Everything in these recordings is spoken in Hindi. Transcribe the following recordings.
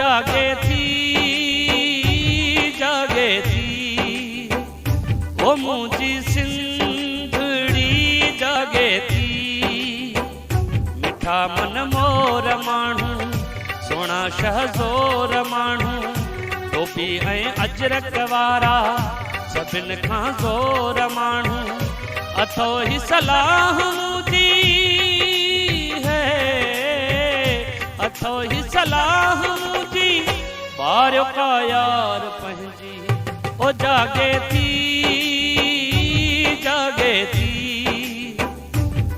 जागे थी ओ मुझी सिंधड़ी जागे थी। मिठा मन मोर माण्हू सोना शहज़ोर माण्हू टोपी ऐं अजरक वारा सभिनि खां ज़ोर माण्हू अथो ही सलाह मुझी है अथो ही सलाह मुझी बारियो का यार पंहिंजी ओ जागे थी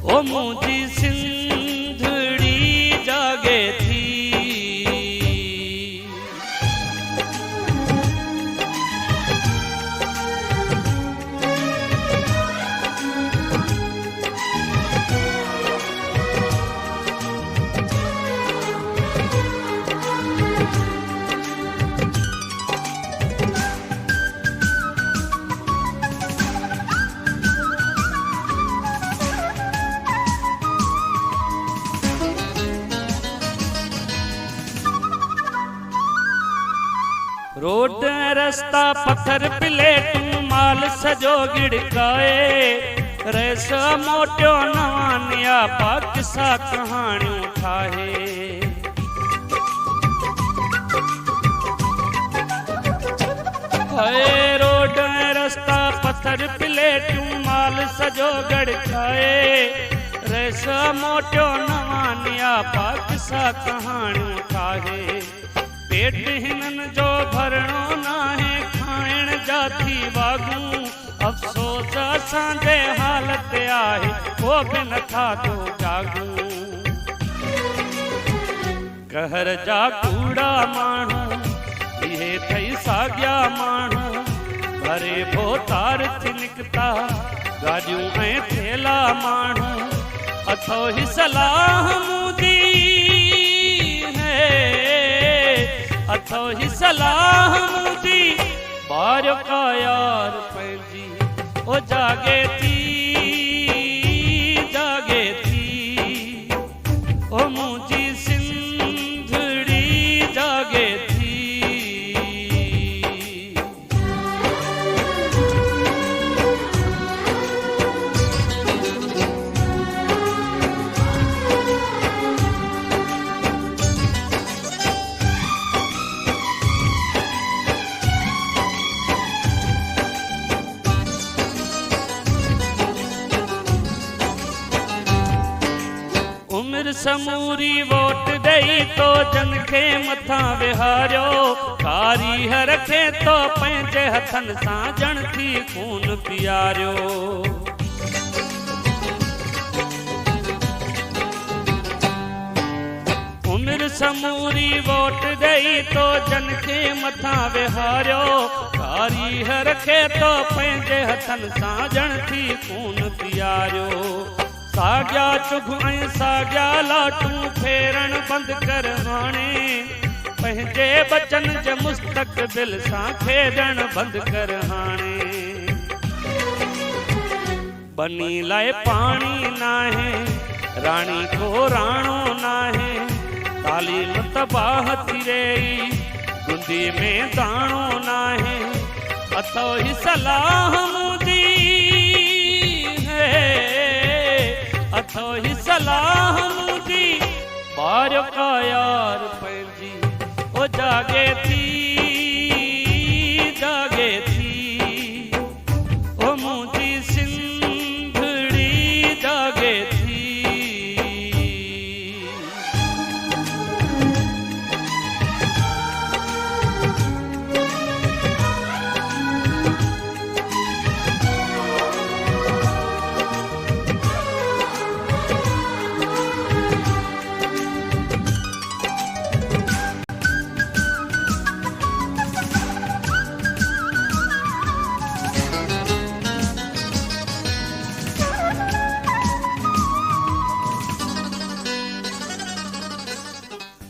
ओ मुझी सिंधड़ी जागे थी। रोड रास्ता पत्थर प्लेटूं माल सजो गिड़काए रेस मोटियो नवानिया पाकिसा कहाणियूं ठाहे। रोड रास्ता पत्थर प्लेटूं माल सजो गड़काए रेस मोटियो नवानिया पाकिसा कहाणियूं ठाहे। पेट हिनन जो भरणो नाहे खाइण जाती वागू अफसोस असांजे हालत आहे को बि नथा तो जागू। कहर जा कूड़ा माण्हू इहे थई साॻिया माण्हू भरे भोतार थी निकता गाॾियूं ऐं थेला माण्हू अथो ही सलाह मुझी अथो ही सलाह मुझी बारियो का यार पंहिंजी ओ जागे थी ओ मुझी सिंधड़ी जागे थी। उम्र समूरी वोट दई तो जन खे मथा विहारियो कारी रखे तो पंहिंजे हथन सां जण थी खून पियारियो। उम्र समूरी वोट दई तो जन खे मथा विहारियो कारी रखे तो पंहिंजे हथन सां जण थी खून पियारियो। साॻिया चुग ऐं साॻिया लाटूं फेरण बंदि कर हाणे पंहिंजे बचन जे मुस्तक़बिल सां खेॾण बंदि कर हाणे। बनी लाइ पाणी नाहे राणी को राणो नाहे तालीम तबाह थी रही गुंदी में दाणो नाहे अथो ही सलाह मुझी है अथो ही सलाह मुझी बारियो का यार पंहिंजी ओ जागे थी ओ मुझी सिंधड़ी जागे थी।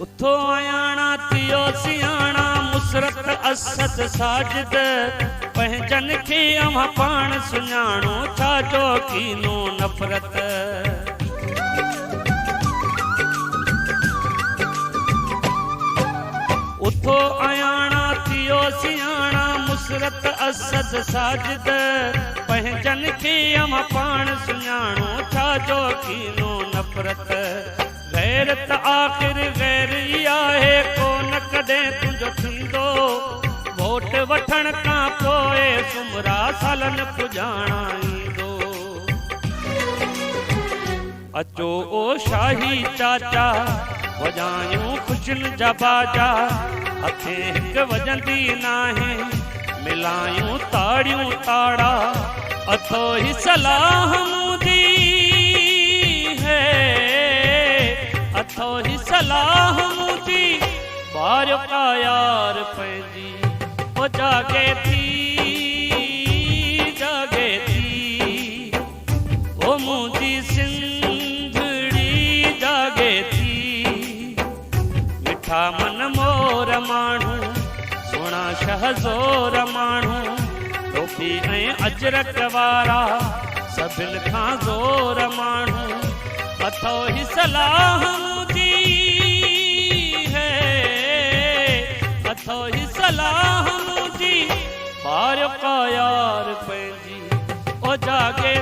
उथो आयाणा थियो सियाणा मुसरत असद साजिद पंहिंजन खे अवां पाण सुञाणो छाजो कीनो नफ़रत। सुठो अयाणा थियो सियाणा मुसरत असद साजिद पंहिंजन खे अमां पाण सुञाणो छा जो कीनो नफ़रत गैरत आख़िर गैर ई आहे को न कॾहिं तुंहिंजो थींदो वोट वठण खां पोइ सुमरा सालन पुॼाणा ईंदो अचो ओ शाही चाचा वॼायूं ख़ुशियुनि जा बाजा हथे हिकु वॼंदी नाहे मिलायूं ताड़ियूं ताड़ा अथो ही सलाह मुंहिंजी है अथो ही सलाह मुंहिंजी ॿार का यार पंहिंजी ओ जागे थी ओ मुंहिंजी सिंधड़ी जागे थी मिठा मन मोर माण्हू सुहिणा शहज़ोर माण्हू टोपी ऐं अजरक वारा सभिनि खां ज़ोर माण्हू अथो ही सलाह मुंहिंजी है अथो ही सलाह मुंहिंजी ॿार का यार पंहिंजी ओ जागे